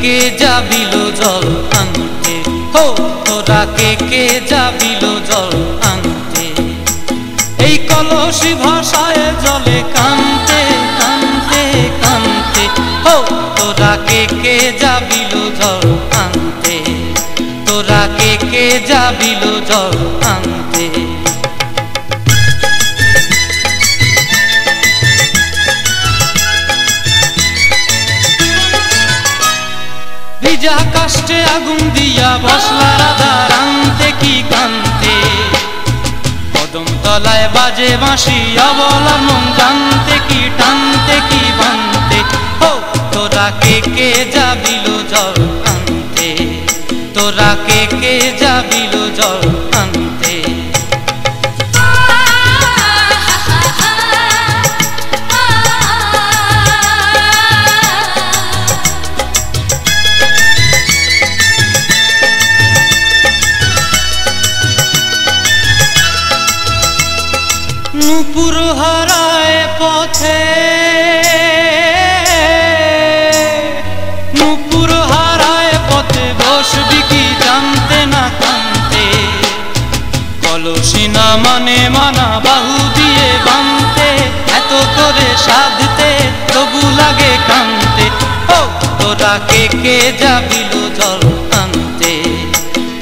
কে যাবিল জল আনতে, হো তোরা কে যাবিল জল আনতে। এই কলসি ভাষায় জলে কানতে কানতে কানতে, হো তোরা কে যাবিল জল আনতে, তোরা কে যাবিল জল আনতে। ভিজা কাষ্টে আগুন দিয়া বসলা রাধা রানতে কি কানতে, কদম তলায় বাজে বাঁশি অবলা মন জানতে কি টানতে কি বানতে, হো তোরা কে যাবিল জল আনতে, তোরা কে যাবিল জল আনতে। নূপুর হারায় পথে, নূপুর হারায় পথে বসবি কি জানতে না কানতে, কলসি না মানে মানা বাহু দিয়ে বানতে, এত করে সাধতে তবু লাগে কানতে, ও তোরা কে যাবিল জল আনতে,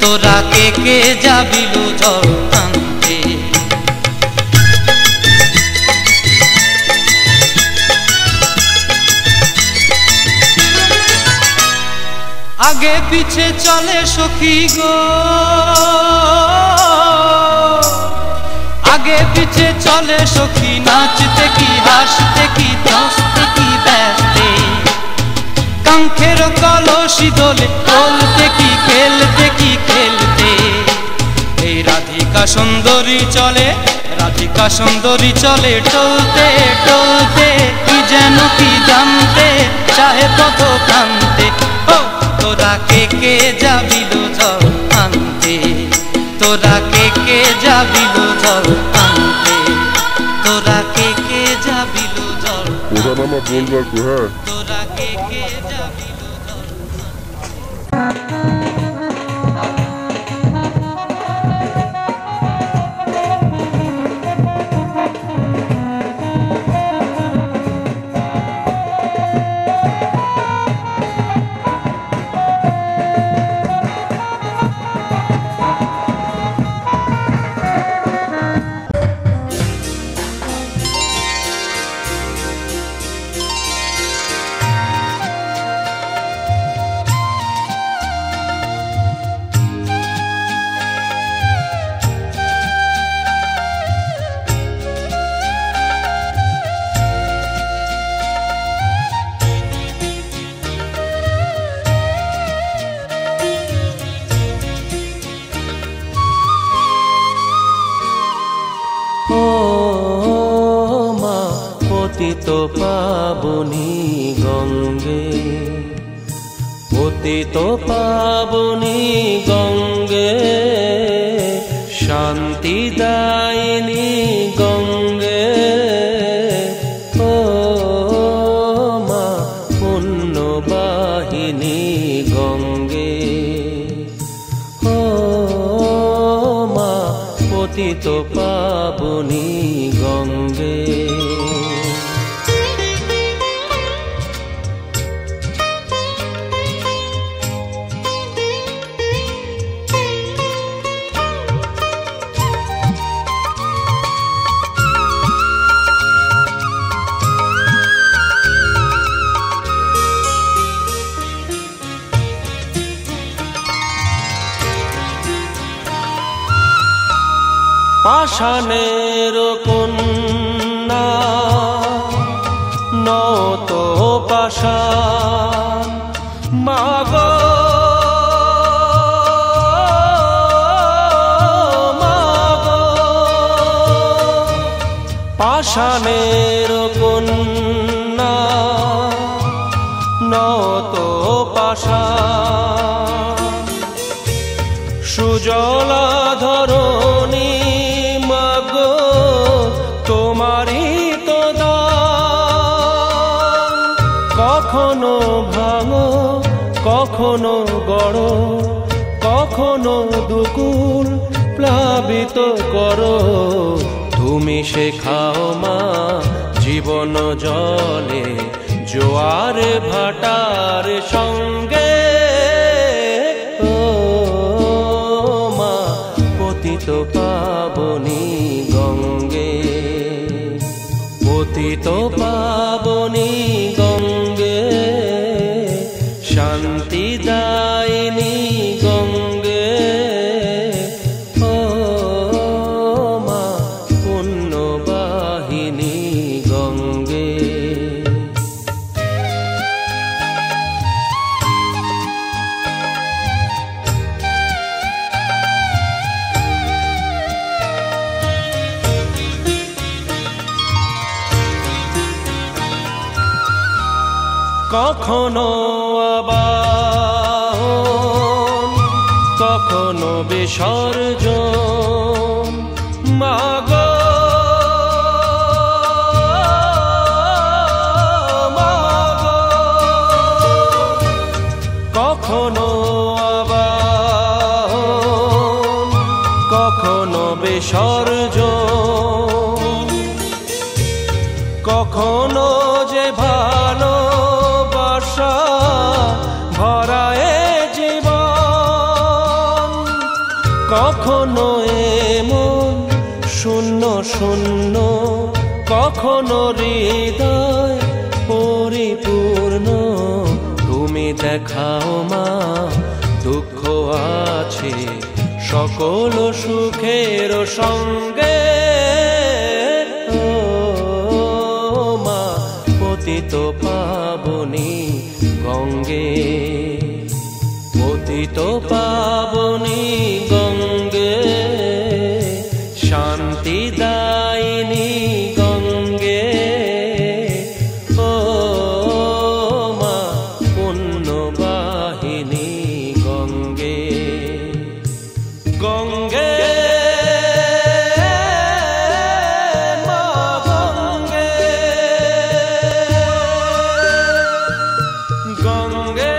তোরা কে যাবিল জল আনতে। আগে পিছে চলে সখী গো, আগে পিছে চলে সখী, নাচতে কি হাসতে কি দোস্তে কি ব্যস্তে, কাঙ্ক্ষের কলসি দোলে বলতে কি খেলতে কি খেলতে। এই রাধিকা সুন্দরী চলে, রাধিকা সুন্দরী চলে টলতে টলতে, কি যেন কি জানতে চাহে পথ কান্তে, ও তোরা কে যাবিল জল আনতে, তোরা কে যাবিল জল আনতে, তোরা কে যাবিল জল আনতে, তোরা কে যাবিল জল। পতিত পাবনী গঙ্গে, পতিত পাবনী গঙ্গে, শান্তিদায়িনী গঙ্গে, ও মা পুণ্যবাহিনী গঙ্গে, ও মা পতিত পাবনী গঙ্গে। পাষাণের কন্যা নত পাষাণ, মাগো মাগো, পাষাণের কন্যা নত পাষাণ, সুজলা ধরণী মাগো তোমারই তো দান, কখনো ভাঙো কখনো গড় কখনো দুকুল প্লাবিত করো তুমি শেখাও মা জীবন জলে জোয়ার ভাটার সঙ্গে ও মা পতিত পাবনী গঙ্গে পতিত পাবনী গঙ্গে শান্তি দায়িনী গঙ্গে ও মা পুণ্যবাহিনী গঙ্গে কখনো আবাহন কখনো বিসর্জন মাগো মাগো কখনো আবাহন কখনো বিসর্জন কখনো যে ভালো ভরায়ে জীবন কখনো এমন শূন্য শূন্য কখনো হৃদয় পরিপূর্ণ তুমি দেখাও মা দুঃখ আছে সকল সুখের সঙ্গে ও মা পতিত পাবনী গঙ্গে পতিত পাবনী গঙ্গে শান্তি দায়িনী গঙ্গে ও মা পুণ্যবাহিনী গঙ্গে গঙ্গে গঙ্গে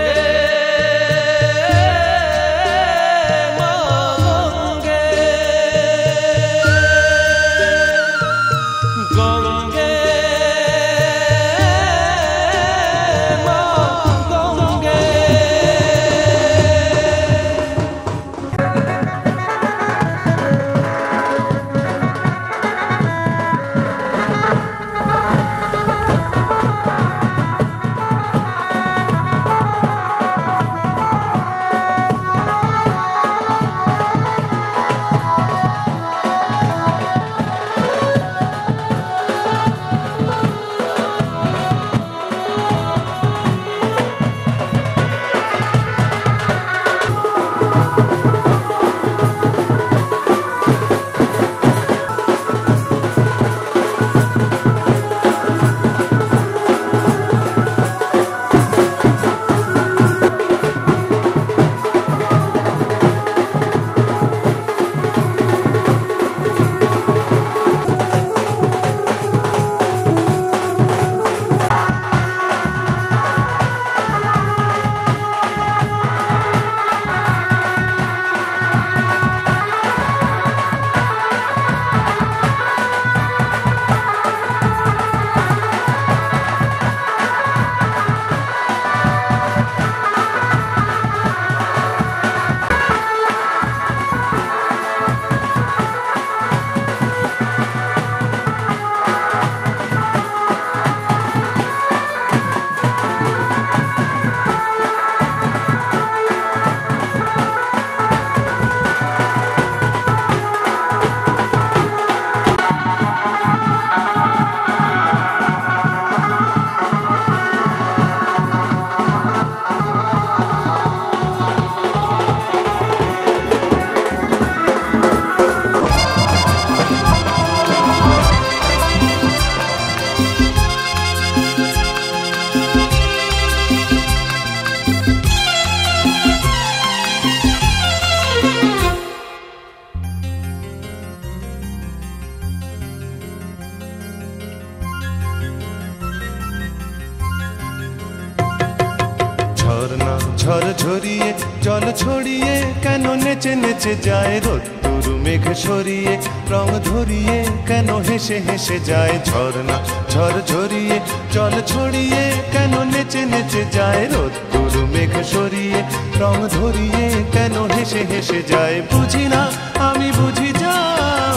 জল ছড়িয়ে কেন নেচে নেচে যায় রোদ্দুর মেঘ সরিয়ে রং ধরিয়ে কেন হেসে হেসে যায় ঝর্ণা ঝড় ঝরিয়ে জল ছড়িয়ে কেন নেচে নেচে যায় রোদ্দুর মেঘ সরিয়ে রং ধরিয়ে কেন হেসে হেসে যায় বুঝি না আমি বুঝি যা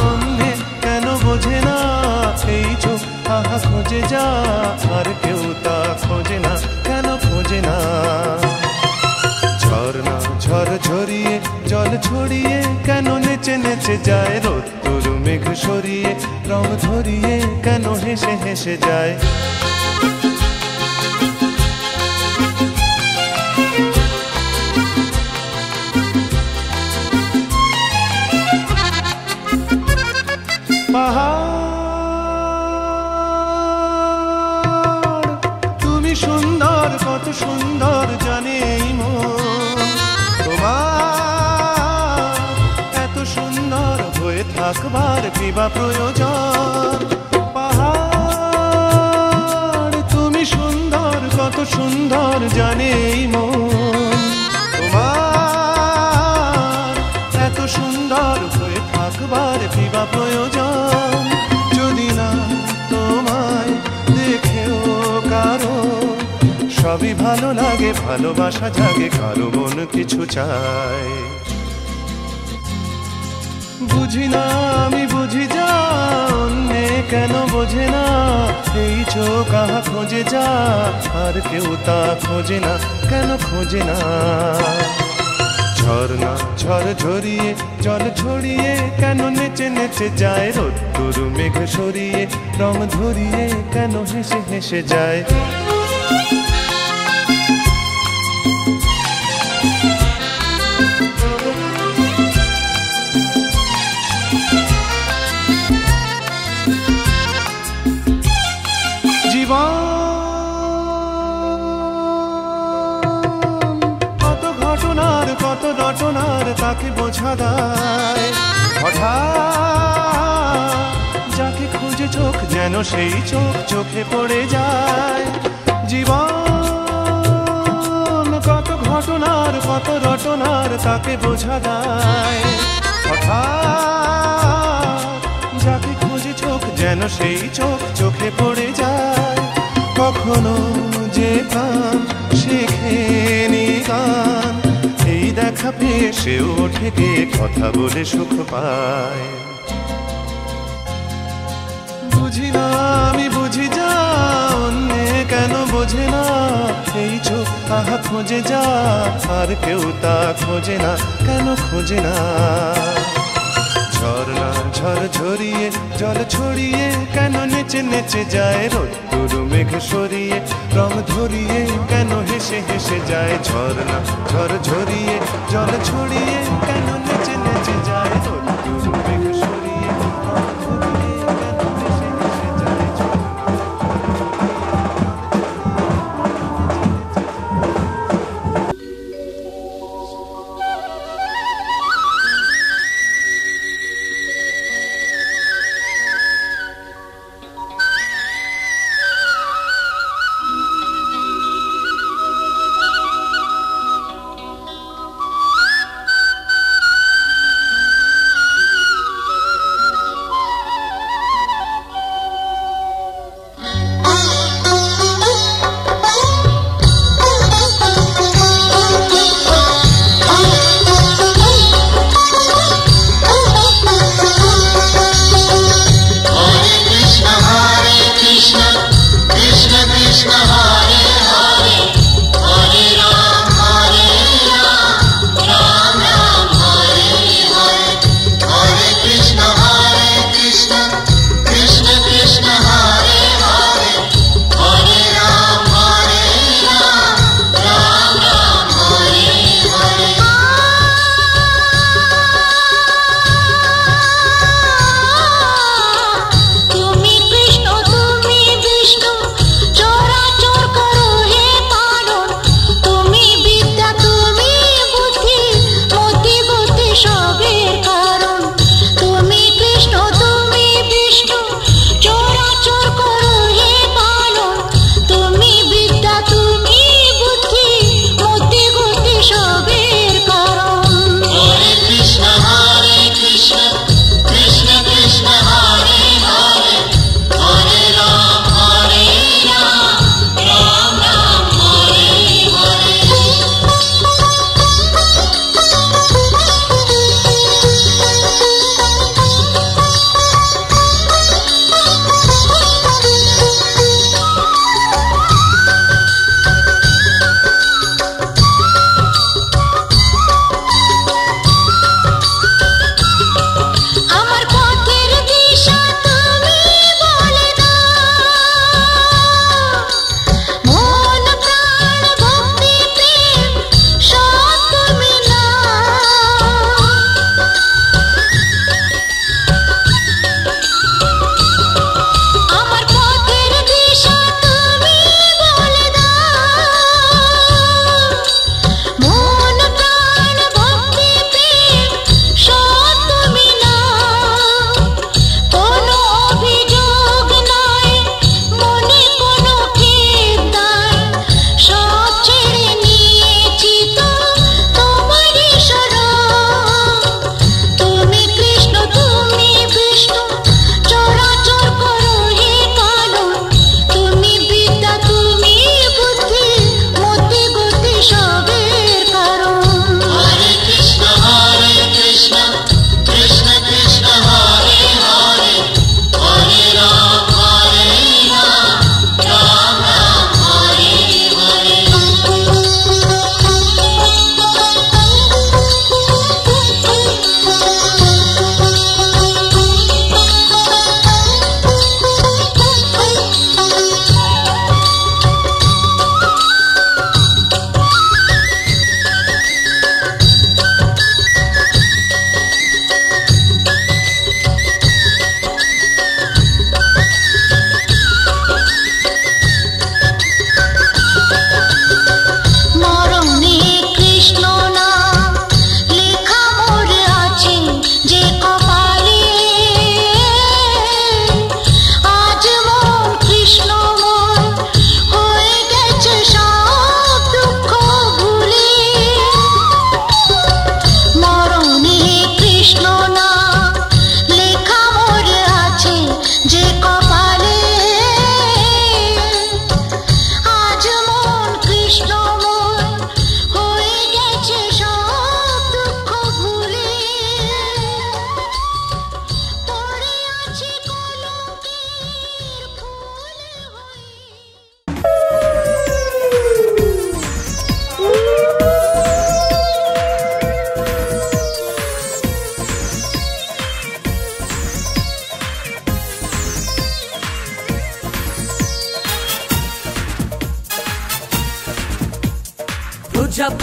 অন্যে কেন বোঝে না এই চোখ আহা খোঁজে যা আর কেউ তা খোঁজে না কেন খোঁজে না ঝর্ণা ঝড় ঝরিয়ে জল ছড়িয়ে কেন নেচে নেচে যায় রোদ্দুর মেঘ সরিয়ে রং ধরিয়ে কেন হেসে হেসে যায় পাহাড় তুমি সুন্দর কত সুন্দর জানে এই মন তোমার এত সুন্দর হয়ে থাকবার কি বা প্রয়োজন পাহাড় তুমি সুন্দর কত সুন্দর জানে এই মন তোমার এত সুন্দর হয়ে থাকবার কি বা প্রয়োজন যদি না তোমায় দেখেও কারো সবই ভালো লাগে ভালোবাসা জাগে কারো মন কিছু চায় বুঝি না আমি বুঝি যা অন্যে কেন বোঝে না এই চোখ আহা খোঁজে যা আর কেউ তা খোঁজে না কেন খোঁজে না ঝর্ণা ঝড় ঝরিয়ে জল ছড়িয়ে কেন নেচে নেচে যায় রোদ্দুর মেঘ সরিয়ে রং ধরিয়ে কেন হেসে হেসে যায় জীবন কত ঘটনার কত রটনার তাকে বোঝা দেয় হঠাৎ যাকে খুঁজে চোখ যেন সেই চোখ চোখে পড়ে যায় জীবন কত ঘটনার কত রটনার তাকে বোঝা দেয় হঠাৎ যাকে খুঁজে চোখ যেন সেই চোখ চোখে পড়ে যায় কখনো যে কান শেখেনি গান এই দেখা পেয়ে সেও ওঠে গিয়ে কথা বলে সুখ পায় বুঝি না আমি বুঝি যা অন্যে কেন বোঝে না এই চোখ আহা খোঁজে যা আর কেউ তা খোঁজে না কেন খোঁজে না ঝর্ণা ঝড় ঝরিয়ে জল ছড়িয়ে কেন নেচে নেচে যায় রোদ্দুর মেঘ সরিয়ে রং ধরিয়ে কেন হেসে হেসে যায় ঝর্ণা ঝড় ঝরিয়ে জল ছড়িয়ে কেন নেচে নেচে যায় রোদ্দুর মেঘ সরিয়ে রং ধরিয়ে কেন হেসে হেসে যায়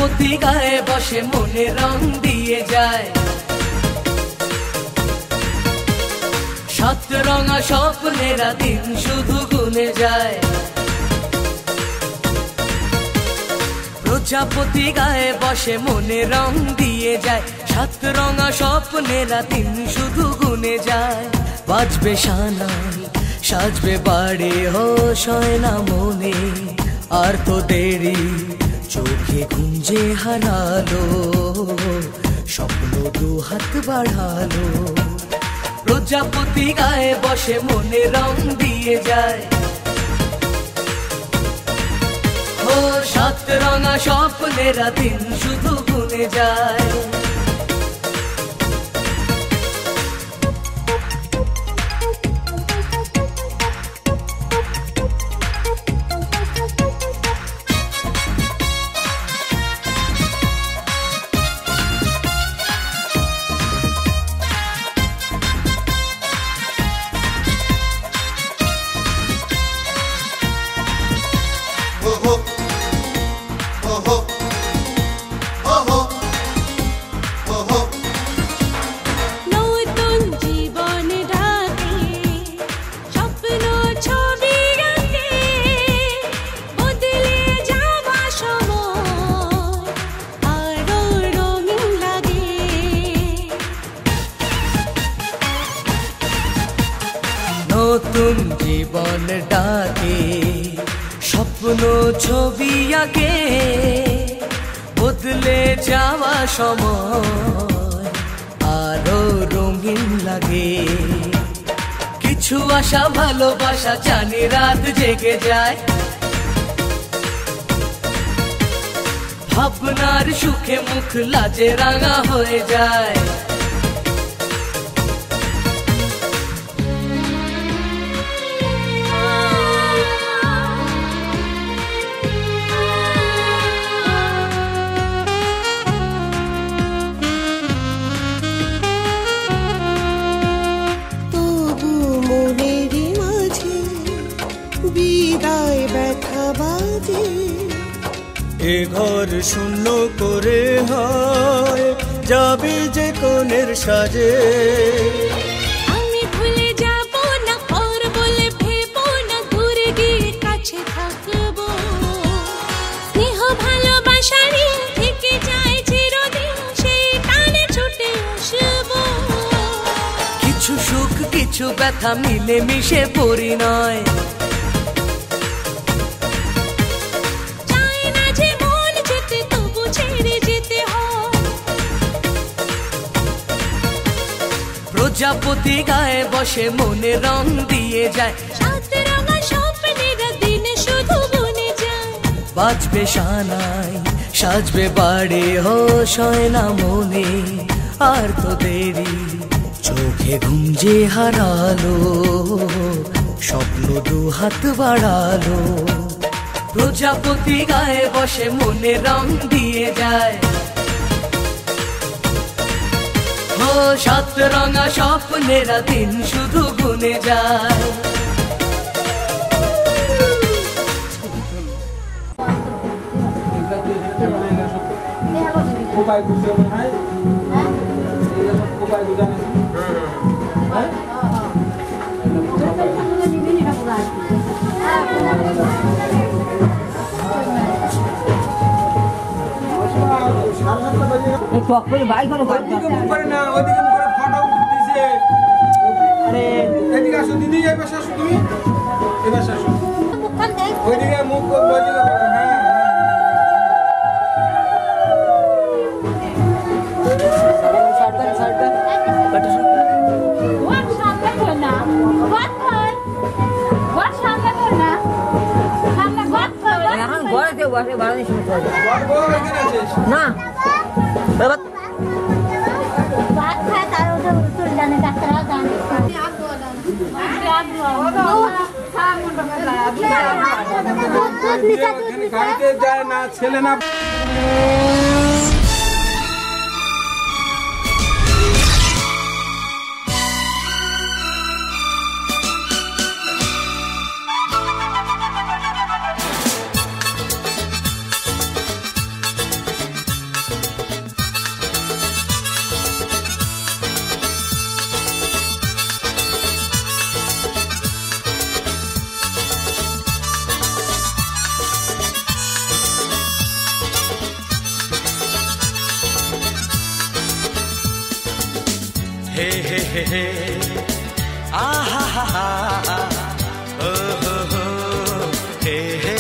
প্রজাপতি গায়ে বসে মনে রং দিয়ে যায়, সাত রঙা স্বপ্নেরা দিন শুধু গুনে যায়। প্রজাপতি গায়ে বসে মনে রং দিয়ে যায়, সাত রঙা স্বপ্নেরা দিন শুধু গুনে যায়। বাজবে শানাই সাজবে বাড়ি হোশ হয় না মনে, আর তো দেরি চোখে গুঞ্জে হারালো, স্বপ্ন দু হাত বাড়ালো। প্রজাপতি গায়ে বসে মনে রং দিয়ে যায়, ও সাত রঙা স্বপ্নেরা দিন শুধু গুনে যায়। নতুন জীবন ডাকে স্বপ্ন ছবি আঁকে, বদলে যাওয়া সময় আরো রঙিন লাগে। কিছু আশা ভালোবাসা জানি রাত জেগে যায়, ভাবনার সুখে মুখ লাজে রাঙা হয়ে যায়। বিদায় ব্যথা বাজে, এ ঘর শূন্য করে হয় যাবে যে কোণের সাজে। আমি ভুলে যাব না আর বলে ভেবো না, দূরে গিয়ে কাছে থাকবো। স্নেহ ভালোবাসারই থেকে যায় চিরদিন, সেই টানে ছুটে আসবো। কিছু সুখ কিছু ব্যথা মিলে মিশে পরিণয়, প্রজাপতি গায়ে বসে মনে রং দিয়ে যায়, সাত রঙা স্বপ্নেরা দিন শুধু গুনে যায়। বাজবে শানাই সাজবে বাড়ি হোশ হয় না মনে, আর তো দেরি চোখে ঘুম যে হারালো, স্বপ্ন দু হাত বাড়ালো। প্রজাপতি গায়ে বসে মনে রং দিয়ে যায়, ও সাত রঙা স্বপ্নেরা দিন শুধু গুনে যায়। ভাই করে না ওইদিকে মুখ করে ফটো দিছে। আরে এদিকে আসো দিদি, এবার আসো তুমি, এবার আসো ওইদিকে মুখ ওইদিকে। হ্যাঁ না গাড়িতে যায় না ছেলে না। हे आहा हा हा ओ हो हे हे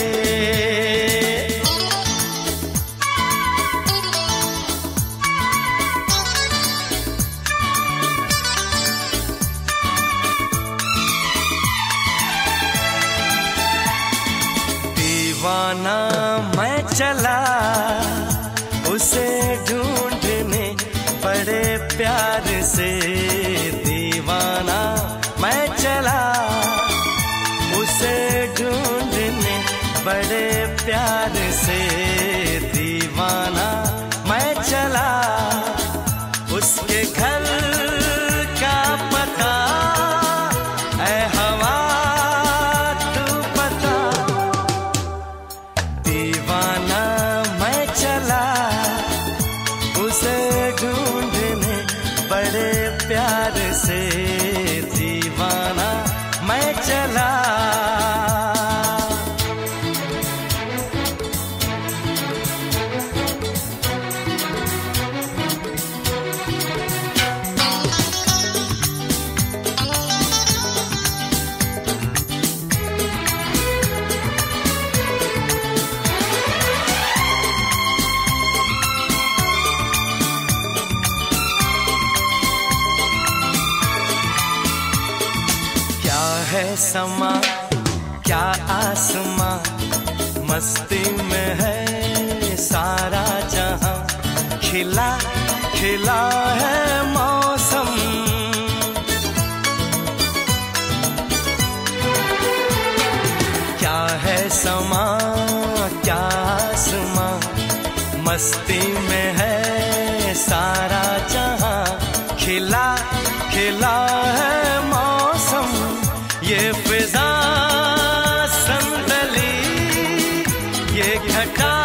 दीवाना मैं चला उसे ढूंढने बड़े प्यार से, दीवाना मैं चला उसे ढूंढने बड़े प्यार से, दीवाना मैं चला उसके घर का पता ऐ हवा तू पता, दीवाना मैं चला उसे ढूंढने बड़े प्यार से, दीवाना मैं चला। है समा क्या आसमां, मस्ती में है सारा जहां, खिला खिला है मौसम, क्या है समा क्या आसमां, मस्ती में है सारा जहां, खिला खिला है मौसम, ये फिजा संदली ये घटा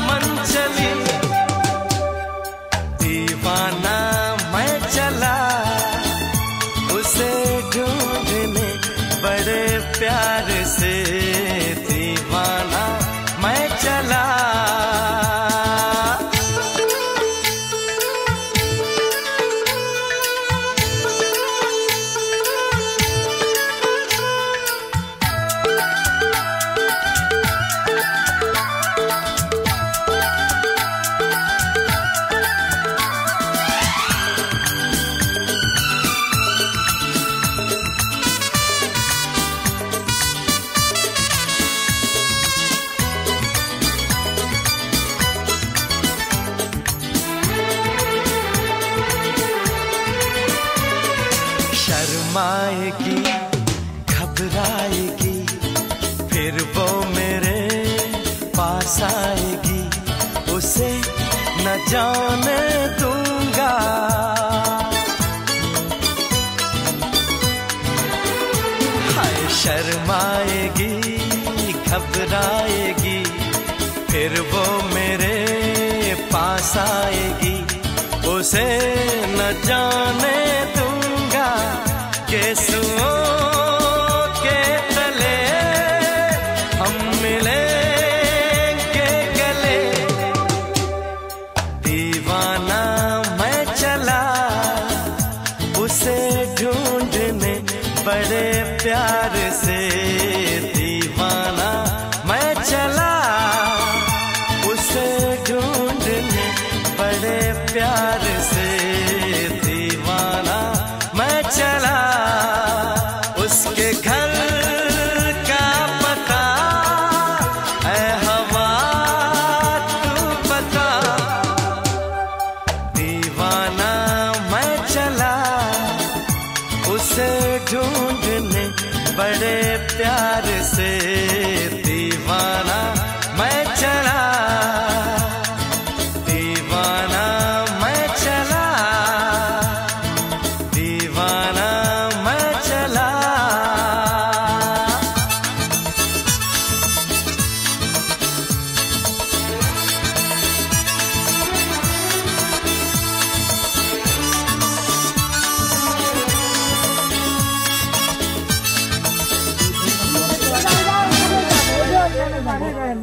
मन चली, दीवाना मैं चला उसे ढूंढने बड़े प्यार से, दीवाना मैं चला। शर्माएगी घबराएगी फिर वो मेरे पास आएगी, उसे न जाने दूंगा, हाय शर्माएगी घबराएगी फिर वो मेरे पास आएगी, उसे न जाने दूंगा, केसुओं के तले हम मिलेंगे गले, दीवाना मैं चला उसे ढूंढने बड़े प्यार से, दीवाना मैं चला उसे ढूंढने बड़े प्यार